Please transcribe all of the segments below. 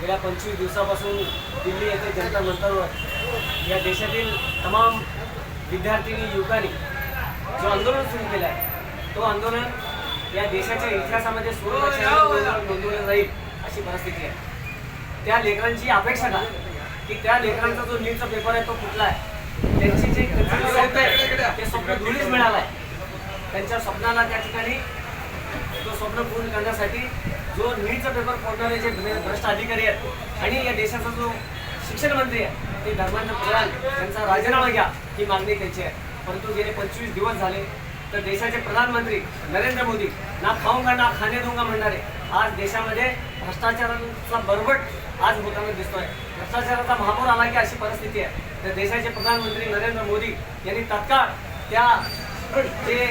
गेल्या 25 दिवसापासून दिल्ली येथे जंतर मंतरवर या देशातील तमाम विद्यार्थ्यांनी युवकांनी जो आंदोलन सुरू केलं आहे तो आंदोलन या देशाच्या इतिहासामध्ये नोंदवलं जाईल अशी परिस्थिती आहे. त्या लेकरांची अपेक्षा का की त्या लेकरांचा जो नीटचा पेपर आहे तो कुठला आहे, त्यांची जे स्वप्न आहे ते स्वप्न धुळीस मिळालं आहे. त्यांच्या स्वप्नाला त्या ठिकाणी तो स्वप्न पूर्ण करण्यासाठी जो नीटचा पेपर फोडणारे जे भ्रष्ट अधिकारी आहेत आणि या देशाचा जो शिक्षण मंत्री आहे ते धर्मेंद्र प्रधान यांचा राजीनामा घ्या ही मागणी त्यांची आहे. परंतु गेले 25 दिवस झाले तर देशाचे प्रधानमंत्री नरेंद्र मोदी ना खाऊंगा ना खाने दूंगा म्हणणारे आज देशामध्ये भ्रष्टाचाराचा बरबट आज होताना दिसतोय. भ्रष्टाचाराचा महापूर आला की अशी परिस्थिती आहे. तर देशाचे प्रधानमंत्री नरेंद्र मोदी यांनी तात्काळ त्या जे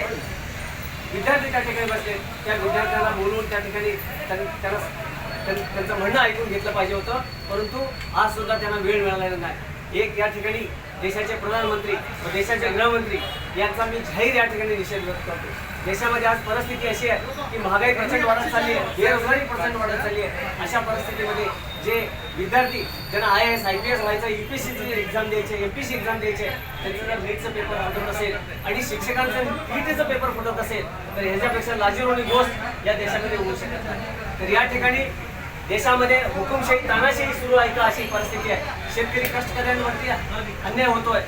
विद्यार्थी त्या ठिकाणी बसले त्या विद्यार्थ्यांना बोलवून त्या ठिकाणी त्यांचं म्हणणं ऐकून घेतलं पाहिजे होतं. परंतु आज सुद्धा त्यांना वेळ मिळालेला नाही. एक या ठिकाणी देशाचे प्रधानमंत्री व देशाचे गृहमंत्री यांचा मी जाहीर या ठिकाणी निषेध व्यक्त करतो. देशामध्ये आज परिस्थिती अशी आहे की महागाई प्रचंड वाढत चालली आहे, बेरोजगारी प्रचंड वाढत चालली आहे. अशा परिस्थितीमध्ये जे विद्यार्थी ज्यांना IAS IPS व्हायचं, UPSCची एक्झाम द्यायचे, MPSC एक्झाम द्यायचे, त्यांचं जर नीटचं पेपर फुटत असेल आणि शिक्षकांचं PTचं पेपर फुटत असेल तर ह्याच्यापेक्षा लाजिरवाणी गोष्ट या देशामध्ये होऊ शकत नाही. तर या ठिकाणी देशामध्ये हुकुमशाही तानाशाही सुरू आहे का अशी परिस्थिती आहे. शेतकरी कष्टकऱ्यांवरती अन्याय होतोय.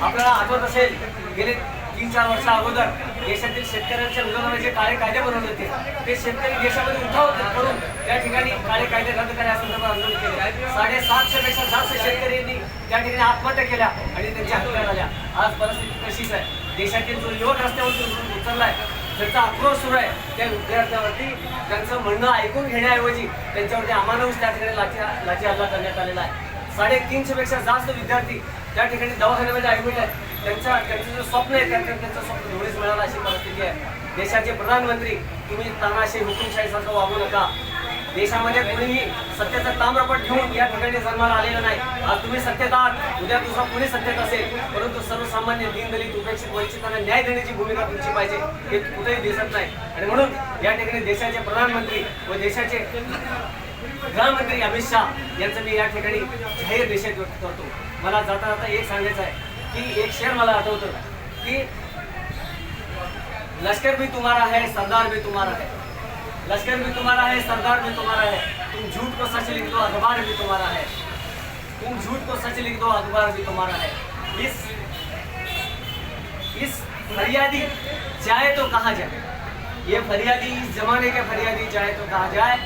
आपल्याला आठवत असेल गेले 3-4 वर्षा अगोदर देशातील शेतकऱ्यांच्या विरोधात जे काळे कायदे बनवले होते ते शेतकरी देशामध्ये उठाव करून त्या ठिकाणी काळे कायदे रद्द करा संदर्भात आंदोलन केले. 750 पेक्षा जास्त शेतकऱ्यांनी त्या ठिकाणी आत्महत्या केल्या आणि त्यांच्या हत्या झाल्या. आज परिस्थिती तशीच आहे. देशातील जो युवक रस्त्यावरती उतरलाय त्यांचा आक्रोश सुरू आहे त्या विद्यार्थ्यांवरती त्यांचं म्हणणं ऐकून घेण्याऐवजी त्यांच्यावरती अमानुष त्या ठिकाणी लाठी हल्ला करण्यात आलेला आहे. 350 पेक्षा जास्त विद्यार्थी त्या ठिकाणी दवाखान्यामध्ये ऍडमिट आहेत. त्यांचं जो स्वप्न आहे त्यांचं स्वप्न धुळीस मिळालं अशी परिस्थिती आहे. देशाचे प्रधानमंत्री तुम्ही तानाशाही हुकुमशाहीसारखं वागू नका. देशामध्ये कोणीही सत्तेचा ताम्रपट घेऊन या ठिकाणी जन्माला आलेलं नाही. आज तुम्ही सत्तेत आहात, उद्या दुसरा कोणी सत्तेत असेल, परंतु सर्वसामान्य दीनदलित उपेक्षित वंचितांना न्याय देण्याची भूमिका तुमची पाहिजे हे कुठेही दिसत नाही. आणि म्हणून या ठिकाणी देशाचे प्रधानमंत्री व देशाचे गृहमंत्री अमित शाह यांचं मी या ठिकाणी जाहीर निषेध व्यक्त करतो. मला जाता जाता एक सांगायचं आहे की एक शेर मला आठवतं की लश्कर भी तुम्हारा है, सरदार भी तुम्हारा है. लश्कर भी तुम्हारा है, सरदार भी तुम्हारा है. तुम झूठ को सच लिख दो, अखबार भी तुम्हारा है. तुम झूठ को सच लिख दो, अखबार भी तुम्हारा है. इस फरियादी जाए तो कहाँ जाए, ये फरियादी इस जमाने के फरियादी जाए तो कहाँ जाए.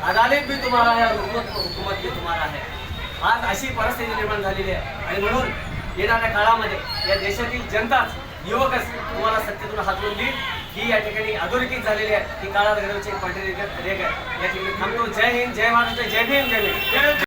अदालत भी तुम्हारा है, हुकूमत भी तुम्हारा है. आज अशी परिस्थिती निर्माण झालेली आहे आणि म्हणून येणाऱ्या काळामध्ये या देशातील जनताच युवकच तुम्हाला सत्तेतून हाकलून देईल ही या ठिकाणी अधोरेखित झालेली आहे. ही काळात घडवची पांढरी रेख आहे. या ठिकाणी थांबतो. जय हिंद, जय महाराष्ट्र, जय भीम, जय भीम.